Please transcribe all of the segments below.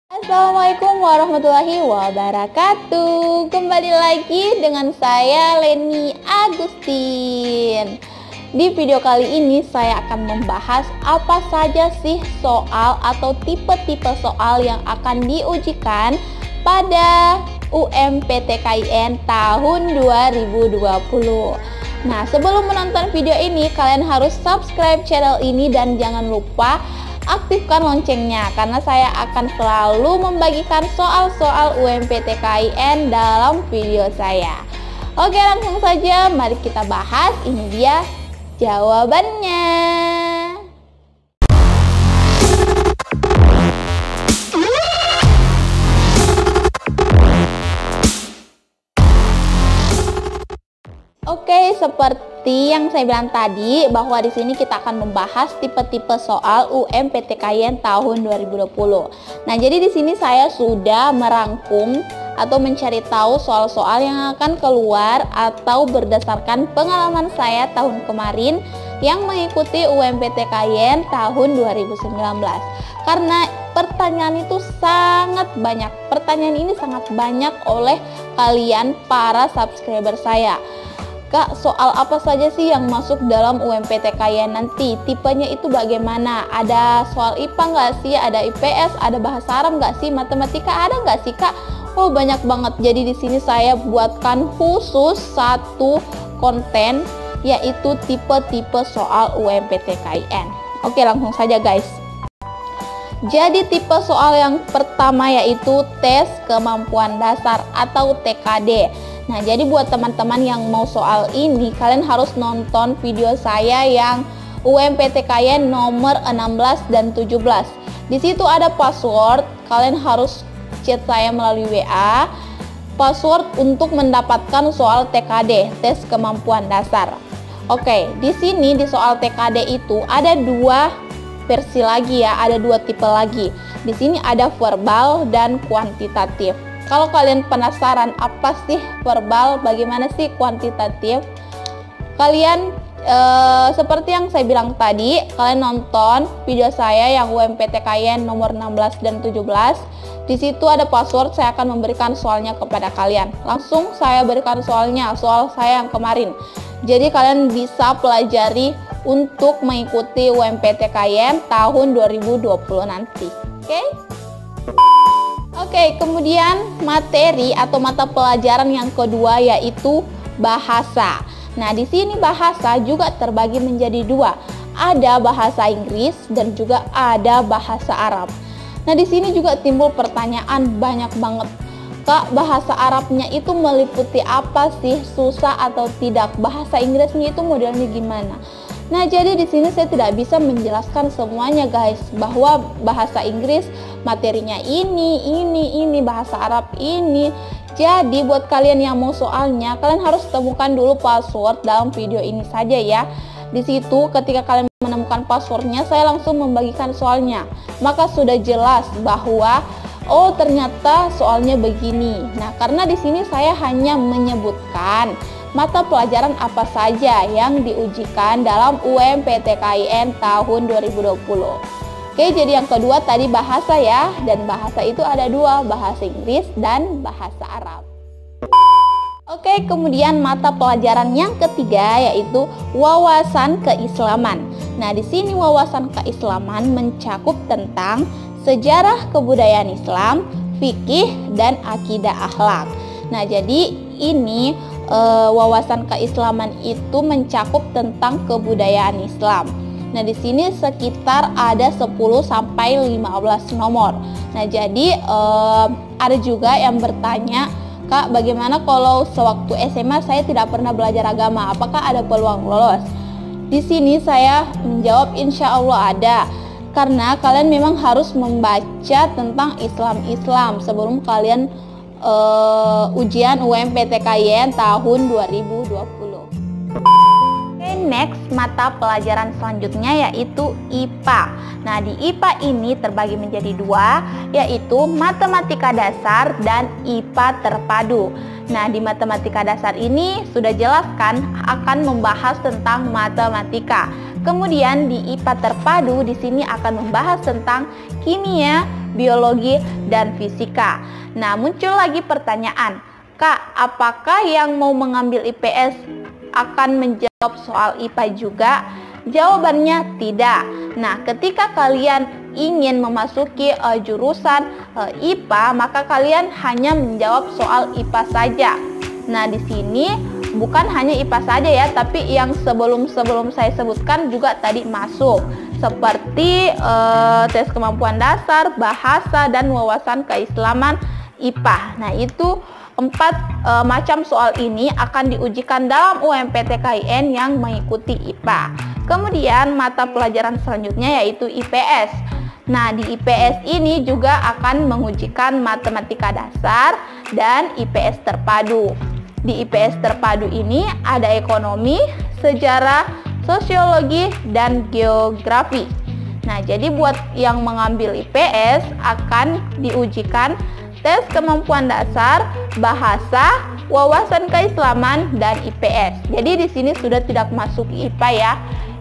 Assalamualaikum warahmatullahi wabarakatuh. Kembali lagi dengan saya Leni Agustin. Di video kali ini saya akan membahas apa saja sih soal atau tipe-tipe soal yang akan diujikan pada UMPTKIN tahun 2020. Nah, sebelum menonton video ini kalian harus subscribe channel ini dan jangan lupa aktifkan loncengnya karena saya akan selalu membagikan soal-soal UMPTKIN dalam video saya. Oke, langsung saja mari kita bahas. Ini dia jawabannya. Oke, seperti yang saya bilang tadi bahwa di sini kita akan membahas tipe-tipe soal UMPTKIN tahun 2020. Nah, jadi di sini saya sudah merangkum atau mencari tahu soal-soal yang akan keluar atau berdasarkan pengalaman saya tahun kemarin yang mengikuti UMPTKIN tahun 2019. Karena pertanyaan itu sangat banyak. Pertanyaan ini sangat banyak oleh kalian para subscriber saya. Kak, soal apa saja sih yang masuk dalam UMPTKIN nanti? Tipenya itu bagaimana? Ada soal IPA nggak sih? Ada IPS? Ada bahasa Arab nggak sih? Matematika ada nggak sih, Kak? Oh, banyak banget. Jadi di sini saya buatkan khusus satu konten, yaitu tipe-tipe soal UMPTKIN. Oke, langsung saja guys. Jadi tipe soal yang pertama yaitu tes kemampuan dasar atau TKD. Nah, jadi buat teman-teman yang mau soal ini, kalian harus nonton video saya yang UMPTKIN nomor 16 dan 17. Di situ ada password, kalian harus chat saya melalui WA. Password untuk mendapatkan soal TKD, tes kemampuan dasar. Oke, di sini di soal TKD itu ada dua versi lagi ya, ada dua tipe lagi. Di sini ada verbal dan kuantitatif. Kalau kalian penasaran apa sih verbal, bagaimana sih kuantitatif, kalian seperti yang saya bilang tadi, kalian nonton video saya yang UMPTKIN nomor 16 dan 17. Di situ ada password, saya akan memberikan soalnya kepada kalian. Langsung saya berikan soalnya, soal saya yang kemarin. Jadi kalian bisa pelajari untuk mengikuti UMPTKIN tahun 2020 nanti. Oke, kemudian materi atau mata pelajaran yang kedua yaitu bahasa. Nah, di sini bahasa juga terbagi menjadi dua. Ada bahasa Inggris dan juga ada bahasa Arab. Nah, di sini juga timbul pertanyaan banyak banget. Kak, bahasa Arabnya itu meliputi apa sih? Susah atau tidak? Bahasa Inggrisnya itu modelnya gimana? Nah, jadi di sini saya tidak bisa menjelaskan semuanya guys, bahwa bahasa Inggris materinya ini, bahasa Arab ini. Jadi buat kalian yang mau soalnya, kalian harus temukan dulu password dalam video ini saja ya. Di situ ketika kalian menemukan passwordnya, saya langsung membagikan soalnya. Maka sudah jelas bahwa oh ternyata soalnya begini. Nah, karena di sini saya hanya menyebutkan mata pelajaran apa saja yang diujikan dalam UMPTKIN tahun 2020. Oke, jadi yang kedua tadi bahasa ya, dan bahasa itu ada dua, bahasa Inggris dan bahasa Arab. Oke, kemudian mata pelajaran yang ketiga yaitu wawasan keislaman. Nah, di sini wawasan keislaman mencakup tentang sejarah kebudayaan Islam, fikih, dan akidah akhlak. Nah, jadi ini wawasan keislaman itu mencakup tentang kebudayaan Islam. Nah, di sini sekitar ada 10 sampai 15 nomor. Nah, jadi ada juga yang bertanya, Kak, bagaimana kalau sewaktu SMA saya tidak pernah belajar agama? Apakah ada peluang lolos? Di sini saya menjawab insya Allah ada. Karena kalian memang harus membaca tentang Islam sebelum kalian ujian UMPTKIN tahun 2020. Oke, next mata pelajaran selanjutnya yaitu IPA. Nah, di IPA ini terbagi menjadi dua, yaitu matematika dasar dan IPA terpadu. Nah, di matematika dasar ini sudah jelas kan akan membahas tentang matematika. Kemudian di IPA terpadu di sini akan membahas tentang kimia, biologi, dan fisika. Nah, muncul lagi pertanyaan, Kak, apakah yang mau mengambil IPS akan menjawab soal IPA juga? Jawabannya tidak. Nah, ketika kalian ingin memasuki jurusan IPA, maka kalian hanya menjawab soal IPA saja. Nah, di sini bukan hanya IPA saja ya, tapi yang sebelum saya sebutkan juga tadi masuk, seperti tes kemampuan dasar, bahasa, dan wawasan keislaman IPA. Nah, itu 4 macam soal ini akan diujikan dalam UMPTKIN yang mengikuti IPA. Kemudian mata pelajaran selanjutnya yaitu IPS. Nah, di IPS ini juga akan mengujikan matematika dasar dan IPS terpadu. Di IPS terpadu ini ada ekonomi, sejarah, sosiologi, dan geografi. Nah, jadi buat yang mengambil IPS akan diujikan tes kemampuan dasar, bahasa, wawasan keislaman, dan IPS. Jadi di sini sudah tidak masuk IPA ya,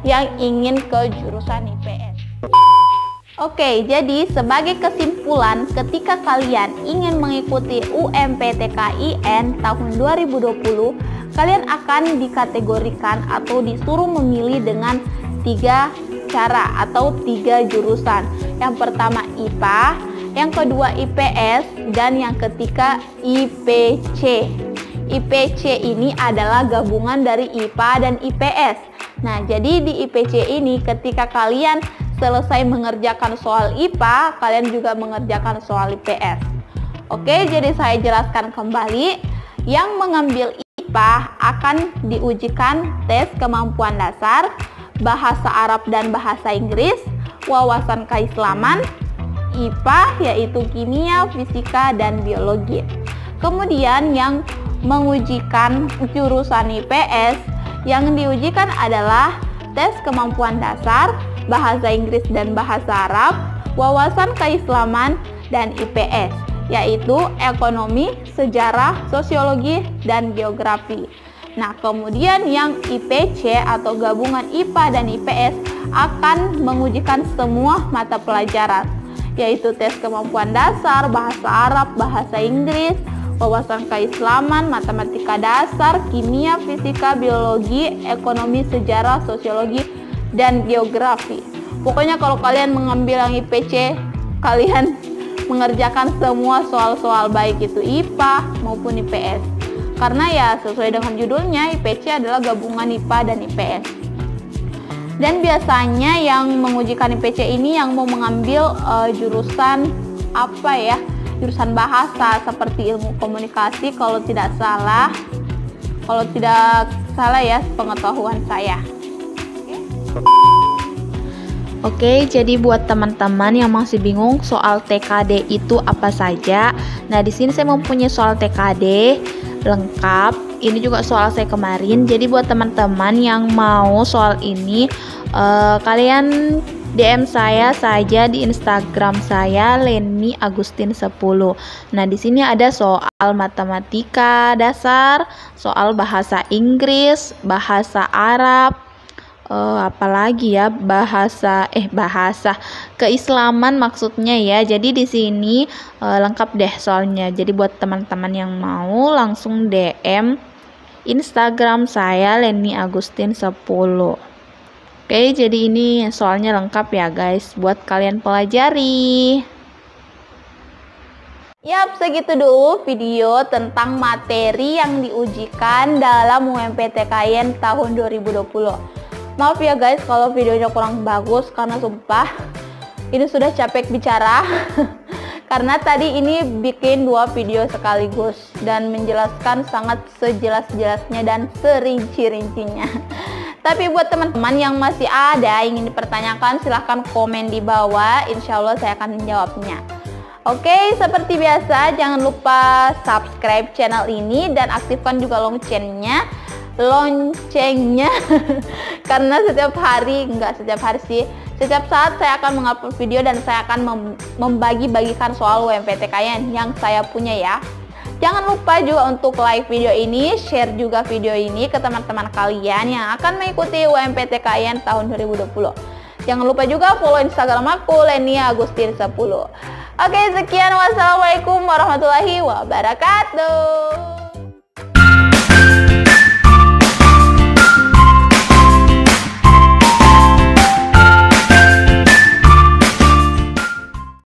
yang ingin ke jurusan IPS. Oke, jadi sebagai kesimpulan, ketika kalian ingin mengikuti UMPTKIN tahun 2020, kalian akan dikategorikan atau disuruh memilih dengan 3 cara atau 3 jurusan. Yang pertama IPA, yang kedua IPS, dan yang ketiga IPC. IPC ini adalah gabungan dari IPA dan IPS. Nah, jadi di IPC ini ketika kalian selesai mengerjakan soal IPA, kalian juga mengerjakan soal IPS. Oke, jadi saya jelaskan kembali. Yang mengambil IPA akan diujikan tes kemampuan dasar, bahasa Arab dan bahasa Inggris, wawasan keislaman, IPA yaitu kimia, fisika, dan biologi. Kemudian yang mengujikan jurusan IPS, yang diujikan adalah tes kemampuan dasar, bahasa Inggris dan bahasa Arab, wawasan keislaman, dan IPS, yaitu ekonomi, sejarah, sosiologi, dan geografi. Nah, kemudian yang IPC atau gabungan IPA dan IPS akan mengujikan semua mata pelajaran, yaitu tes kemampuan dasar, bahasa Arab, bahasa Inggris, wawasan keislaman, matematika dasar, kimia, fisika, biologi, ekonomi, sejarah, sosiologi, dan geografi. Pokoknya kalau kalian mengambil yang IPC, kalian mengerjakan semua soal-soal baik itu IPA maupun IPS. Karena ya sesuai dengan judulnya, IPC adalah gabungan IPA dan IPS. Dan biasanya yang mengujikan IPC ini yang mau mengambil jurusan apa ya? Jurusan bahasa seperti ilmu komunikasi kalau tidak salah. Kalau tidak salah ya pengetahuan saya. Oke, jadi buat teman-teman yang masih bingung soal TKD itu apa saja. Nah, di sini saya mempunyai soal TKD lengkap. Ini juga soal saya kemarin. Jadi buat teman-teman yang mau soal ini, kalian DM saya saja di Instagram saya Leni Agustin 10. Nah, di sini ada soal matematika dasar, soal bahasa Inggris, bahasa Arab, apalagi ya bahasa keislaman maksudnya ya. Jadi di sini lengkap deh soalnya. Jadi buat teman-teman yang mau langsung DM Instagram saya Leni Agustin 10. Oke, jadi ini soalnya lengkap ya guys, buat kalian pelajari. Yap, segitu dulu video tentang materi yang diujikan dalam UMPTKIN tahun 2020. Maaf ya guys kalau videonya kurang bagus, karena sumpah ini sudah capek bicara. Karena tadi ini bikin 2 video sekaligus dan menjelaskan sangat sejelas-jelasnya dan serinci-rincinya. Tapi buat teman-teman yang masih ada ingin dipertanyakan, silahkan komen di bawah, insya Allah saya akan menjawabnya. Oke, seperti biasa jangan lupa subscribe channel ini dan aktifkan juga loncengnya karena setiap saat saya akan mengupload video dan saya akan membagi-bagikan soal UMPTKIN yang saya punya ya. Jangan lupa juga untuk like video ini, share juga video ini ke teman-teman kalian yang akan mengikuti UMPTKIN tahun 2020. Jangan lupa juga follow Instagram aku Leni Agustin 10. Oke, sekian. Wassalamualaikum warahmatullahi wabarakatuh.